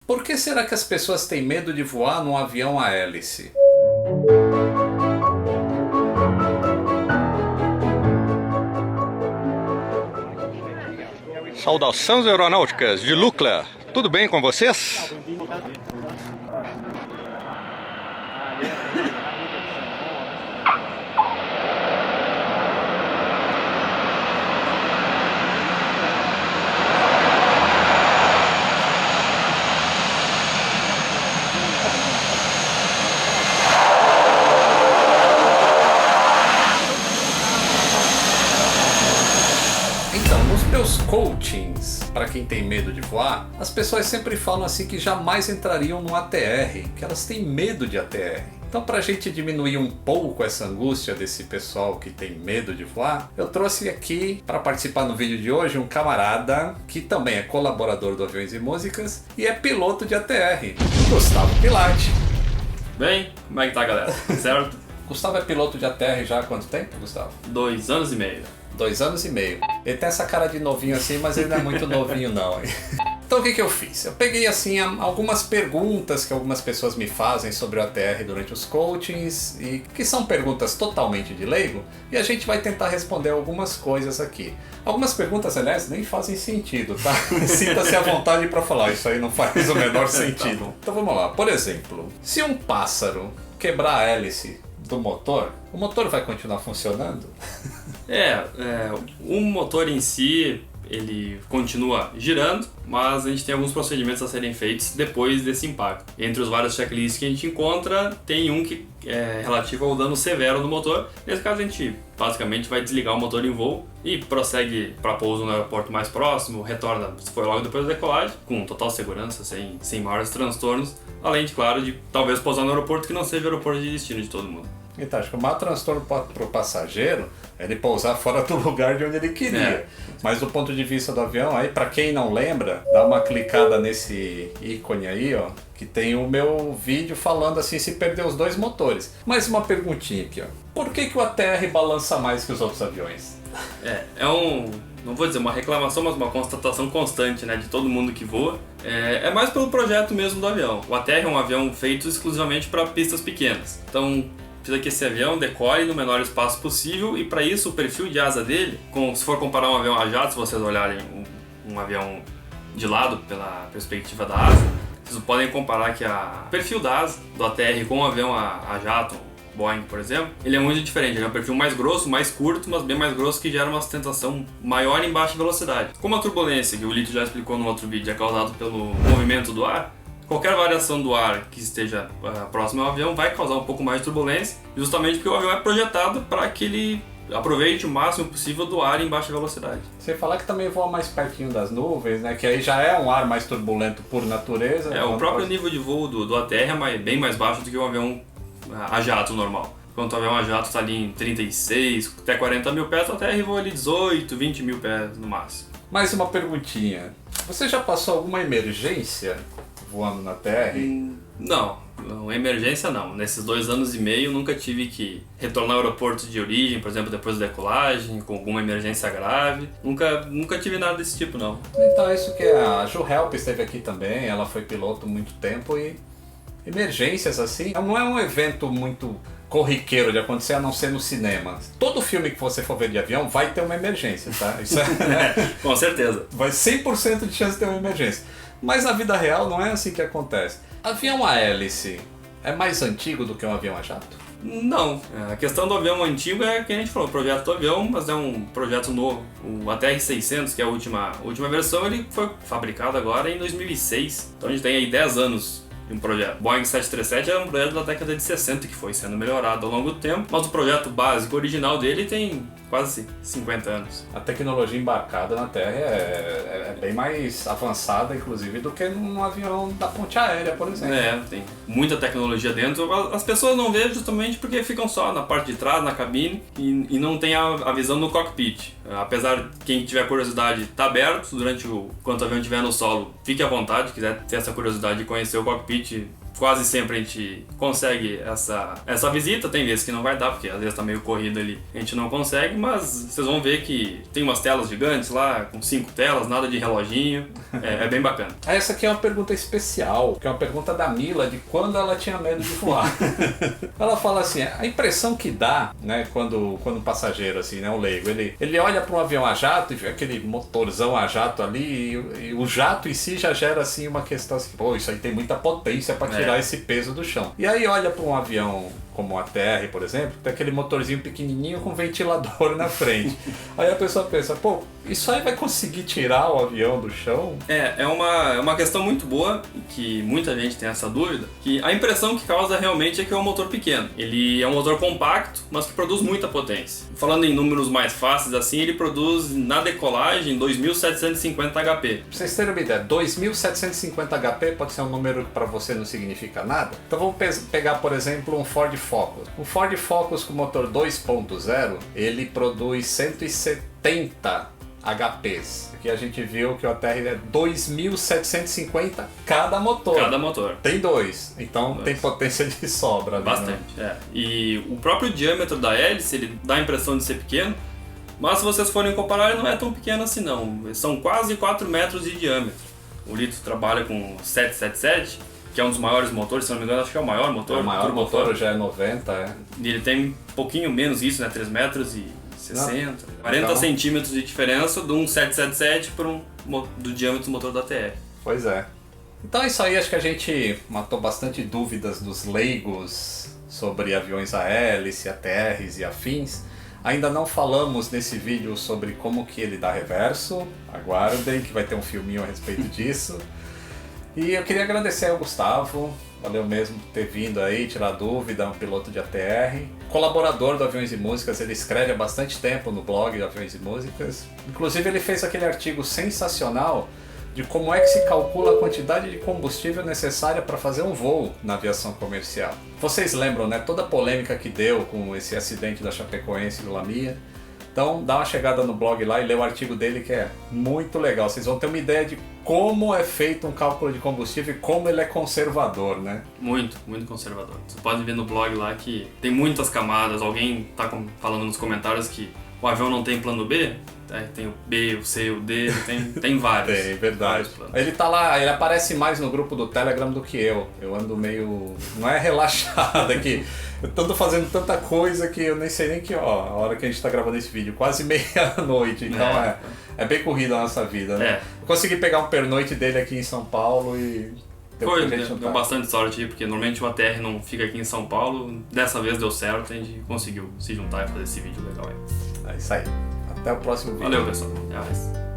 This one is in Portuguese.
Por que será que as pessoas têm medo de voar num avião a hélice? Saudações aeronáuticas de Lucla, tudo bem com vocês? Então, nos meus coachings, para quem tem medo de voar, as pessoas sempre falam assim que jamais entrariam no ATR, que elas têm medo de ATR. Então, para a gente diminuir um pouco essa angústia desse pessoal que tem medo de voar, eu trouxe aqui para participar no vídeo de hoje um camarada que também é colaborador do Aviões e Músicas e é piloto de ATR, Gustavo Pilati. Bem, como é que tá, galera? Certo? Gustavo é piloto de ATR já há quanto tempo, Gustavo? 2 anos e meio. 2 anos e meio. Ele tem essa cara de novinho assim, mas ele não é muito novinho não. Então o que eu fiz? Eu peguei assim algumas perguntas que algumas pessoas me fazem sobre o ATR durante os coachings, e que são perguntas totalmente de leigo, e a gente vai tentar responder algumas coisas aqui. Algumas perguntas, aliás, nem fazem sentido, tá? Sinta-se à vontade para falar, isso aí não faz o menor sentido. Então vamos lá. Por exemplo, se um pássaro quebrar a hélice do motor, o motor vai continuar funcionando? O motor em si, ele continua girando, mas a gente tem alguns procedimentos a serem feitos depois desse impacto. Entre os vários checklists que a gente encontra, tem um que é relativo ao dano severo do motor. Nesse caso, a gente basicamente vai desligar o motor em voo e prossegue para pouso no aeroporto mais próximo, retorna, se for logo depois da decolagem, com total segurança, sem maiores transtornos, além de, claro, de talvez pousar no aeroporto que não seja o aeroporto de destino de todo mundo. Então, acho que o maior transtorno para o passageiro é ele pousar fora do lugar de onde ele queria. Mas do ponto de vista do avião, aí para quem não lembra, dá uma clicada nesse ícone aí, ó, que tem o meu vídeo falando assim se perder os 2 motores. Mais uma perguntinha aqui, ó. Por que o ATR balança mais que os outros aviões? Não vou dizer uma reclamação, mas uma constatação constante, né, de todo mundo que voa. É mais pelo projeto mesmo do avião. O ATR é um avião feito exclusivamente para pistas pequenas. Então, precisa que esse avião decole no menor espaço possível, e para isso o perfil de asa dele, se for comparar um avião a jato, se vocês olharem um avião de lado pela perspectiva da asa, vocês podem comparar que o perfil da asa do ATR com um avião a jato, Boeing, por exemplo, ele é muito diferente. Ele é um perfil mais grosso, mais curto, mas bem mais grosso, que gera uma sustentação maior em baixa velocidade. Como a turbulência, que o Lito já explicou no outro vídeo, é causado pelo movimento do ar, qualquer variação do ar que esteja próximo ao avião vai causar um pouco mais de turbulência, justamente porque o avião é projetado para que ele aproveite o máximo possível do ar em baixa velocidade. Você falar que também voa mais pertinho das nuvens, né? Que aí já é um ar mais turbulento por natureza. O próprio nível de voo do ATR é bem mais baixo do que um avião a jato normal. Enquanto o avião a jato está ali em 36 até 40 mil pés, o ATR voa ali 18, 20 mil pés no máximo. Mais uma perguntinha. Você já passou alguma emergência voando na TR? Não, emergência não. Nesses 2 anos e meio nunca tive que retornar ao aeroporto de origem, por exemplo, depois da decolagem, com alguma emergência grave. Nunca tive nada desse tipo, não. Então é isso que a Ju Help esteve aqui também, ela foi piloto há muito tempo, e emergências assim, não é um evento muito corriqueiro de acontecer, a não ser no cinema. Todo filme que você for ver de avião vai ter uma emergência, tá? Isso com certeza. Vai 100% de chance de ter uma emergência. Mas na vida real não é assim que acontece. Avião a hélice é mais antigo do que um avião a jato? Não. A questão do avião antigo é que a gente falou, o projeto do avião, mas é um projeto novo. O ATR-600, que é a última versão, ele foi fabricado agora em 2006. Então a gente tem aí 10 anos de um projeto. Boeing 737 é um projeto da década de 60 que foi sendo melhorado ao longo do tempo, mas o projeto básico original dele tem quase 50 anos. A tecnologia embarcada na Terra é bem mais avançada, inclusive, do que num avião da ponte aérea, por exemplo. Tem muita tecnologia dentro. As pessoas não veem justamente porque ficam só na parte de trás, na cabine, e não tem a visão no cockpit. Apesar de quem tiver curiosidade, está aberto enquanto o avião estiver no solo, fique à vontade, quiser ter essa curiosidade de conhecer o cockpit, quase sempre a gente consegue essa visita. Tem vezes que não vai dar, porque às vezes tá meio corrido ali, a gente não consegue, mas vocês vão ver que tem umas telas gigantes lá, com 5 telas, nada de reloginho, é bem bacana. Essa aqui é uma pergunta especial, que é uma pergunta da Mila, de quando ela tinha medo de voar. Ela fala assim, a impressão que dá, né, quando um passageiro, assim, né, um leigo, ele olha para um avião a jato e vê aquele motorzão a jato ali, e o jato em si já gera, assim, uma questão assim, pô, isso aí tem muita potência para tirar esse peso do chão. E aí olha para um avião como a TR, por exemplo, tem aquele motorzinho pequenininho com ventilador na frente. Aí a pessoa pensa, pô, isso aí vai conseguir tirar o avião do chão? É uma questão muito boa, que muita gente tem essa dúvida, que a impressão que causa realmente é que é um motor pequeno. Ele é um motor compacto, mas que produz muita potência. Falando em números mais fáceis assim, ele produz na decolagem 2.750 HP. Pra vocês terem uma ideia, 2.750 HP pode ser um número que para você não significa nada. Então vamos pegar, por exemplo, um Ford Focus. Um Ford Focus com motor 2.0, ele produz 170 HPs. Aqui a gente viu que o ATR é 2.750 cada motor. Cada motor. Tem 2, então tem potência de sobra. Ali, bastante, né? E o próprio diâmetro da hélice, ele dá a impressão de ser pequeno, mas se vocês forem comparar, ele não é tão pequeno assim não. São quase 4 metros de diâmetro. O Litto trabalha com 777, que é um dos maiores motores, se não me engano, acho que é o maior motor. O maior motor já é 90, E ele tem um pouquinho menos isso, né? 3 metros e 60, 40 então, centímetros de diferença de um 777 para do diâmetro do motor da TR. Pois é. Então é isso aí, acho que a gente matou bastante dúvidas dos leigos sobre aviões a hélice, ATRs e afins. Ainda não falamos nesse vídeo sobre como que ele dá reverso, aguardem que vai ter um filminho a respeito disso. E eu queria agradecer ao Gustavo, valeu mesmo por ter vindo aí, tirar dúvida, um piloto de ATR. Colaborador do Aviões e Músicas, ele escreve há bastante tempo no blog de Aviões e Músicas. Inclusive ele fez aquele artigo sensacional de como é que se calcula a quantidade de combustível necessária para fazer um voo na aviação comercial. Vocês lembram, né, toda a polêmica que deu com esse acidente da Chapecoense e do Lamia? Então dá uma chegada no blog lá e lê o artigo dele, que é muito legal. Vocês vão ter uma ideia de como é feito um cálculo de combustível e como ele é conservador, né? Muito conservador. Você pode ver no blog lá que tem muitas camadas. Alguém tá falando nos comentários que o avião não tem plano B? Tem o B, o C, o D, tem vários. Tem, verdade. Ele tá lá, ele aparece mais no grupo do Telegram do que eu. Eu ando meio... não é relaxado aqui. Eu tô fazendo tanta coisa que eu nem sei nem que, ó, a hora que a gente tá gravando esse vídeo, quase meia-noite. Então é bem corrida a nossa vida, né? Eu consegui pegar um pernoite dele aqui em São Paulo e... deu bastante sorte aí, porque normalmente o ATR não fica aqui em São Paulo. Dessa vez deu certo, a gente conseguiu se juntar e fazer esse vídeo legal aí. É isso aí. Até o próximo vídeo. Valeu, pessoal. Até mais.